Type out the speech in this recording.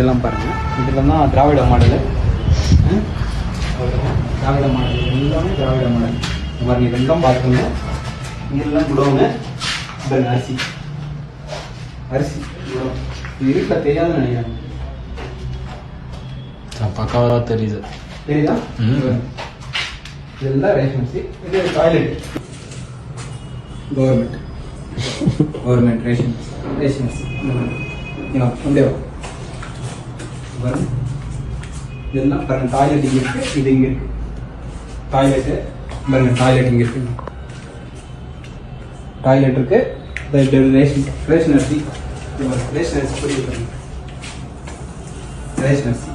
இதெல்லாம் பாருங்கள், இதெல்லாம் தான் திராவிட மாடலு. திராவிட மாடல் எல்லாமே திராவிட மாடல். பாருங்க இதெல்லாம் பார்த்துக்கோங்க. இதெல்லாம் குடோன்னு பாருங்க, அரிசி அரிசி குடோன். இது இருக்க தெரியாதுன்னு நினைக்கிறேன். பக்காவாக தெரியுது. தெரியுதா? இதெல்லாம் ரேஷன் அரிசி. இது டாய்லெட். கவர்மெண்ட் ரேஷன் அரிசி. உண்டே பாருங்க. இதெல்லாம் பாருங்க, டாய்லெட் இங்கே இருக்கு, இது இங்கே இருக்கு. டாய்லெட்டு பாருங்க, டாய்லெட் இங்கே இருக்கு. டாய்லெட் இருக்கு. ரேஷன் அரிசி. ரேஷன் அரிசி புரியுது பாருங்க. ரேஷன் அரிசி